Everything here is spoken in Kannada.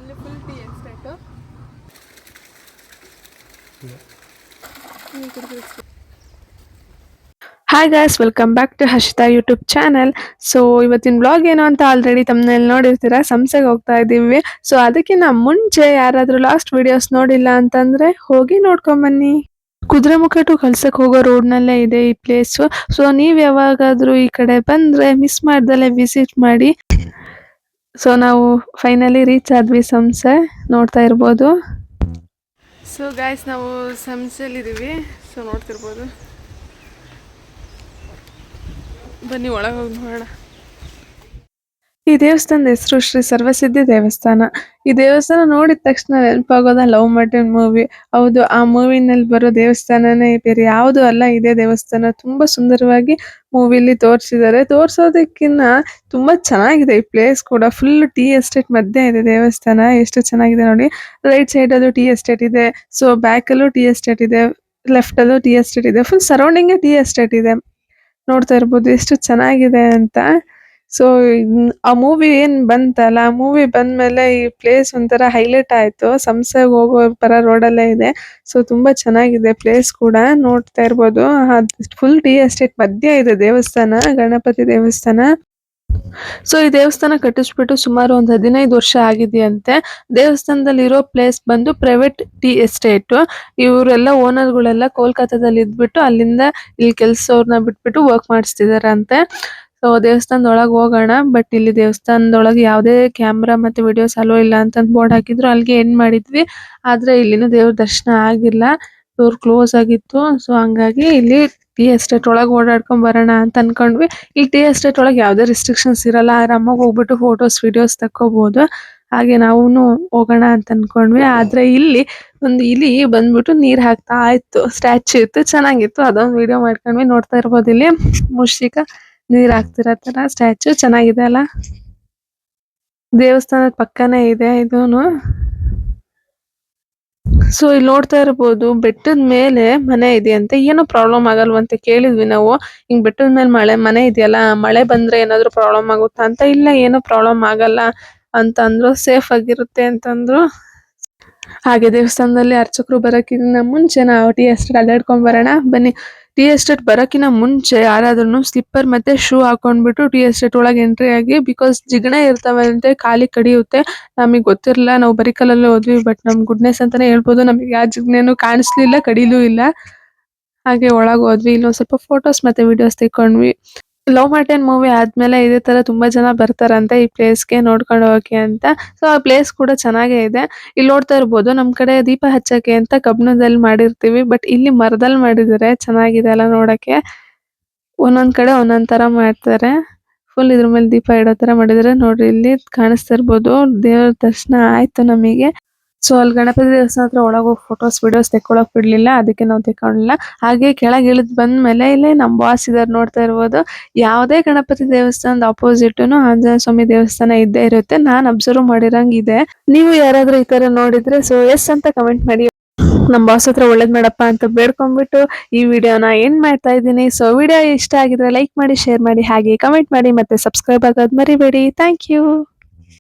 ಅಲ್ಲಿ full tea estate. Hi guys, welcome back to Harshita YouTube channel. So ಇವತ್ತಿನ ಬ್ಲಾಗ್ ಏನು ಅಂತ ಆಲ್ರೆಡಿ ತಮ್ಮನೇಲಿ ನೋಡಿರ್ತೀರಾ. ಸಂಸೆಗೆ ಹೋಗ್ತಾ ಇದ್ದೀವಿ. ಸೊ ಅದಕ್ಕಿಂತ ಮುಂಚೆ ಯಾರಾದರೂ ಲಾಸ್ಟ್ ವಿಡಿಯೋಸ್ ನೋಡಿಲ್ಲ ಅಂತಂದ್ರೆ ಹೋಗಿ ನೋಡ್ಕೊಂಬನ್ನಿ. ಕುದುರೆಮುಖ ಟು ಕಳ್ಸಕ್ಕೆ ಹೋಗೋ ರೋಡ್ನಲ್ಲೇ ಇದೆ ಈ ಪ್ಲೇಸು. ಸೊ ನೀವು ಯಾವಾಗಾದರೂ ಈ ಕಡೆ ಬಂದರೆ ಮಿಸ್ ಮಾಡ್ದಲ್ಲೇ ವಿಸಿಟ್ ಮಾಡಿ. ಸೊ ನಾವು ಫೈನಲಿ ರೀಚ್ ಆದ್ವಿ ಸಂಸೆ, ನೋಡ್ತಾ ಇರ್ಬೋದು. ಸೊ ಗಾಯ್ಸ್, ನಾವು ಸಂಸೆಲಿದ್ದೀವಿ. ಸೊ ನೋಡ್ತಿರ್ಬೋದು. ಬನ್ನಿ ಒಳಗೆ ಹೋಗಿ ನೋಡೋಣ. ಈ ದೇವಸ್ಥಾನದ ಹೆಸರು ಶ್ರೀ ಸರ್ವಸಿದ್ಧಿ ದೇವಸ್ಥಾನ. ಈ ದೇವಸ್ಥಾನ ನೋಡಿದ ತಕ್ಷಣ ನೆನಪಾಗೋದ ಲವ್ ಮಟನ್ ಮೂವಿ. ಹೌದು, ಆ ಮೂವಿನಲ್ಲಿ ಬರೋ ದೇವಸ್ಥಾನನೇ ಬೇರೆ ಯಾವುದು ಅಲ್ಲ, ಇದೇ ದೇವಸ್ಥಾನ. ತುಂಬಾ ಸುಂದರವಾಗಿ ಮೂವಿಲಿ ತೋರಿಸಿದ್ದಾರೆ. ತೋರ್ಸೋದಕ್ಕಿಂತ ತುಂಬಾ ಚೆನ್ನಾಗಿದೆ ಈ ಪ್ಲೇಸ್ ಕೂಡ. ಫುಲ್ ಟೀ ಎಸ್ಟೇಟ್ ಮಧ್ಯೆ ಇದೆ ದೇವಸ್ಥಾನ. ಎಷ್ಟು ಚೆನ್ನಾಗಿದೆ ನೋಡಿ. ರೈಟ್ ಸೈಡ್ ಅಲ್ಲೂ ಟೀ ಎಸ್ಟೇಟ್ ಇದೆ. ಸೊ ಬ್ಯಾಕ್ ಅಲ್ಲೂ ಟೀ ಎಸ್ಟೇಟ್ ಇದೆ, ಲೆಫ್ಟ್ ಅಲ್ಲೂ ಟೀ ಎಸ್ಟೇಟ್ ಇದೆ. ಫುಲ್ ಸರೌಂಡಿಂಗ್ ಟೀ ಎಸ್ಟೇಟ್ ಇದೆ. ನೋಡ್ತಾ ಇರ್ಬೋದು ಎಷ್ಟು ಚೆನ್ನಾಗಿದೆ ಅಂತ. ಸೊ ಆ ಮೂವಿ ಏನ್ ಬಂತಲ್ಲ, ಆ ಮೂವಿ ಬಂದ್ಮೇಲೆ ಈ ಪ್ಲೇಸ್ ಒಂಥರ ಹೈಲೈಟ್ ಆಯ್ತು. ಸಂಸೆಗೆ ಹೋಗೋ ಪರ ರೋಡಲ್ಲೇ ಇದೆ. ಸೊ ತುಂಬಾ ಚೆನ್ನಾಗಿದೆ ಪ್ಲೇಸ್ ಕೂಡ. ನೋಡ್ತಾ ಇರ್ಬೋದು, ಫುಲ್ ಟೀ ಎಸ್ಟೇಟ್ ಮಧ್ಯ ಇದೆ ದೇವಸ್ಥಾನ, ಗಣಪತಿ ದೇವಸ್ಥಾನ. ಸೊ ಈ ದೇವಸ್ಥಾನ ಕಟ್ಟಿಸ್ಬಿಟ್ಟು ಸುಮಾರು ಒಂದು 15 ವರ್ಷ ಆಗಿದೆಯಂತೆ. ದೇವಸ್ಥಾನದಲ್ಲಿ ಇರೋ ಪ್ಲೇಸ್ ಬಂದು ಪ್ರೈವೇಟ್ ಟೀ ಎಸ್ಟೇಟ್. ಇವರೆಲ್ಲ ಓನರ್ಗಳೆಲ್ಲ ಕೋಲ್ಕತ್ತಾದಲ್ಲಿ ಇದ್ಬಿಟ್ಟು ಅಲ್ಲಿಂದ ಇಲ್ಲಿ ಕೆಲಸವ್ರನ್ನ ಬಿಟ್ಬಿಟ್ಟು ವರ್ಕ್ ಮಾಡಿಸ್ತಿದಾರಂತೆ. ಸೊ ದೇವಸ್ಥಾನದೊಳಗೆ ಹೋಗೋಣ. ಬಟ್ ಇಲ್ಲಿ ದೇವಸ್ಥಾನದೊಳಗೆ ಯಾವುದೇ ಕ್ಯಾಮ್ರಾ ಮತ್ತೆ ವಿಡಿಯೋಸ್ ಅಲೋ ಇಲ್ಲ ಅಂತ ಬೋರ್ಡ್ ಹಾಕಿದ್ರು. ಅಲ್ಲಿಗೆ ಎಂಡ್ ಮಾಡಿದ್ವಿ. ಆದ್ರೆ ಇಲ್ಲಿನೂ ದೇವ್ರ ದರ್ಶನ ಆಗಿಲ್ಲ, ಡೋರ್ ಕ್ಲೋಸ್ ಆಗಿತ್ತು. ಸೊ ಹಂಗಾಗಿ ಇಲ್ಲಿ ಟೀ ಎಸ್ಟೇಟ್ ಒಳಗೆ ಓಡಾಡ್ಕೊಂಡ್ ಬರೋಣ ಅಂತ ಅನ್ಕೊಂಡ್ವಿ. ಈ ಟೀ ಎಸ್ಟೇಟ್ ಒಳಗೆ ಯಾವುದೇ ರಿಸ್ಟ್ರಿಕ್ಷನ್ಸ್ ಇರಲ್ಲ, ಆರಾಮಾಗಿ ಹೋಗ್ಬಿಟ್ಟು ಫೋಟೋಸ್ ವಿಡಿಯೋಸ್ ತಕ್ಕೋಬಹುದು. ಹಾಗೆ ನಾವು ಹೋಗೋಣ ಅಂತ ಅನ್ಕೊಂಡ್ವಿ. ಆದ್ರೆ ಇಲ್ಲಿ ಒಂದು ಇಲಿ ಬಂದ್ಬಿಟ್ಟು ನೀರ್ ಹಾಕ್ತಾ ಇತ್ತು. ಸ್ಟ್ಯಾಚ್ಯೂ ಇತ್ತು, ಚೆನ್ನಾಗಿತ್ತು. ಅದೊಂದು ವಿಡಿಯೋ ಮಾಡ್ಕೊಂಡ್ವಿ. ನೋಡ್ತಾ ಇರ್ಬೋದು, ಇಲ್ಲಿ ಮುಷಿಕ ನೀರ್ ಹಾಕ್ತಿರೋ ತರ ಸ್ಟ್ಯಾಚ್ಯೂ ಚೆನ್ನಾಗಿದೆ ಅಲ್ಲ. ದೇವಸ್ಥಾನದ ಪಕ್ಕನೇ ಇದೆ ಇದೂನು. ಸೊ ಇಲ್ಲಿ ನೋಡ್ತಾ ಇರ್ಬೋದು, ಬೆಟ್ಟದ ಮೇಲೆ ಮನೆ ಇದೆಯಂತೆ. ಏನೋ ಪ್ರಾಬ್ಲಮ್ ಆಗಲ್ವಂತೆ. ಕೇಳಿದ್ವಿ ನಾವು, ಹಿಂಗ್ ಬೆಟ್ಟದ ಮೇಲೆ ಮನೆ ಇದೆಯಲ್ಲ, ಮಳೆ ಬಂದ್ರೆ ಏನಾದ್ರು ಪ್ರಾಬ್ಲಮ್ ಆಗುತ್ತಾ ಅಂತ. ಇಲ್ಲ, ಏನೋ ಪ್ರಾಬ್ಲಮ್ ಆಗಲ್ಲ ಅಂತ ಅಂದ್ರು. ಸೇಫ್ ಆಗಿರುತ್ತೆ ಅಂತಂದ್ರು. ಹಾಗೆ ದೇವಸ್ಥಾನದಲ್ಲಿ ಅರ್ಚಕರು ಬರೋಕ್ಕಿಂತ ಮುಂಚೆ ನಾವು ಟೀ ಎಸ್ಟೇಟ್ ಅಡ್ಡಾಡ್ಕೊಂಡ್ ಬರೋಣ ಬನ್ನಿ. ಟೀ ಎಸ್ಟೇಟ್ ಬರೋಕ್ಕಿಂತ ಮುಂಚೆ ಯಾರಾದ್ರೂ ಸ್ಲಿಪ್ಪರ್ ಮತ್ತೆ ಶೂ ಹಾಕೊಂಡ್ಬಿಟ್ಟು ಟೀ ಎಸ್ಟೇಟ್ ಒಳಗೆ ಎಂಟ್ರಿ ಆಗಿ. ಬಿಕಾಸ್ ಜಿಗಣೆ ಇರ್ತಾವಂತೆ, ಕಾಲಿ ಕಡಿಯುತ್ತೆ. ನಮಗೆ ಗೊತ್ತಿರಲಿಲ್ಲ, ನಾವು ಬರೀ ಕಲ್ಲಲ್ಲೇ ಹೋದ್ವಿ. ಬಟ್ ನಮ್ ಗುಡ್ನೆಸ್ ಅಂತಾನೆ ಹೇಳ್ಬೋದು. ನಮಗೆ ಯಾವ ಜಿಗಣೆನೂ ಕಾಣಿಸ್ಲಿಲ್ಲ, ಕಡಿಲೂ ಇಲ್ಲ. ಹಾಗೆ ಒಳಗೆ ಹೋದ್ವಿ. ಇಲ್ಲೊಂದ್ ಸ್ವಲ್ಪ ಫೋಟೋಸ್ ಮತ್ತೆ ವಿಡಿಯೋಸ್ ತೆಕ್ಕೊಂಡ್ವಿ. ಲವ್ ಮಾರ್ಟನ್ ಮೂವಿ ಆದ್ಮೇಲೆ ಇದೇ ತರ ತುಂಬಾ ಜನ ಬರ್ತಾರಂತೆ ಈ ಪ್ಲೇಸ್ಗೆ ನೋಡ್ಕೊಂಡು ಹೋಗಕ್ಕೆ ಅಂತ. ಸೊ ಆ ಪ್ಲೇಸ್ ಕೂಡ ಚೆನ್ನಾಗೇ ಇದೆ. ಇಲ್ಲಿ ನೋಡ್ತಾ ಇರ್ಬೋದು, ನಮ್ ಕಡೆ ದೀಪ ಹಚ್ಚಕ್ಕೆ ಅಂತ ಕಬ್ಬಿಣದಲ್ಲಿ ಮಾಡಿರ್ತೀವಿ. ಬಟ್ ಇಲ್ಲಿ ಮರದಲ್ಲಿ ಮಾಡಿದ್ದಾರೆ. ಚೆನ್ನಾಗಿದೆ ಅಲ್ಲ ನೋಡಕ್ಕೆ. ಒಂದೊಂದ್ ಕಡೆ ಒಂದೊಂದ್ ತರ ಮಾಡ್ತಾರೆ. ಫುಲ್ ಇದ್ರ ಮೇಲೆ ದೀಪ ಇಡೋ ತರ ಮಾಡಿದ್ದಾರೆ. ನೋಡ್ರಿ, ಇಲ್ಲಿ ಕಾಣಿಸ್ತಾ ಇರ್ಬೋದು. ದೇವ್ರ ದರ್ಶನ ಆಯ್ತು ನಮಗೆ. ಸೊ ಅಲ್ಲಿ ಗಣಪತಿ ದೇವಸ್ಥಾನ ಹತ್ರ ಒಳಗೆ ಹೋಗಿ ಫೋಟೋಸ್ ವಿಡಿಯೋಸ್ ತೆಕ್ಕೊಳಕ್ ಬಿಡ್ಲಿಲ್ಲ, ಅದಕ್ಕೆ ನಾವು ತೆಕ್ಕೊಂಡಿಲ್ಲ. ಹಾಗೆ ಕೆಳಗೆ ಇಳಿದ್ ಬಂದ್ಮೇಲೆ ಇಲ್ಲಿ ನಮ್ ಬಾಸ್ ಇದಾರೆ, ನೋಡ್ತಾ ಇರ್ಬೋದು. ಯಾವುದೇ ಗಣಪತಿ ದೇವಸ್ಥಾನದ ಅಪೋಸಿಟ್ನು ಆಂಜನೇಯ ಸ್ವಾಮಿ ದೇವಸ್ಥಾನ ಇದ್ದೇ ಇರುತ್ತೆ. ನಾನ್ ಅಬ್ಸರ್ವ್ ಮಾಡಿರಂಗಿದೆ. ನೀವು ಯಾರಾದ್ರೂ ಈ ತರ ನೋಡಿದ್ರೆ ಸೊ ಎಸ್ ಅಂತ ಕಮೆಂಟ್ ಮಾಡಿ. ನಮ್ ಬಾಸ್ ಹತ್ರ ಒಳ್ಳೇದ್ ಮಾಡಪ್ಪ ಅಂತ ಬೇಡ್ಕೊಂಡ್ಬಿಟ್ಟು ಈ ವಿಡಿಯೋನ ಏನ್ ಮಾಡ್ತಾ ಇದ್ದೀನಿ. ಸೊ ವಿಡಿಯೋ ಇಷ್ಟ ಆಗಿದ್ರೆ ಲೈಕ್ ಮಾಡಿ, ಶೇರ್ ಮಾಡಿ, ಹಾಗೆ ಕಮೆಂಟ್ ಮಾಡಿ, ಮತ್ತೆ ಸಬ್ಸ್ಕ್ರೈಬ್ ಆಗೋದ್ ಮರಿಬೇಡಿ. Thank you.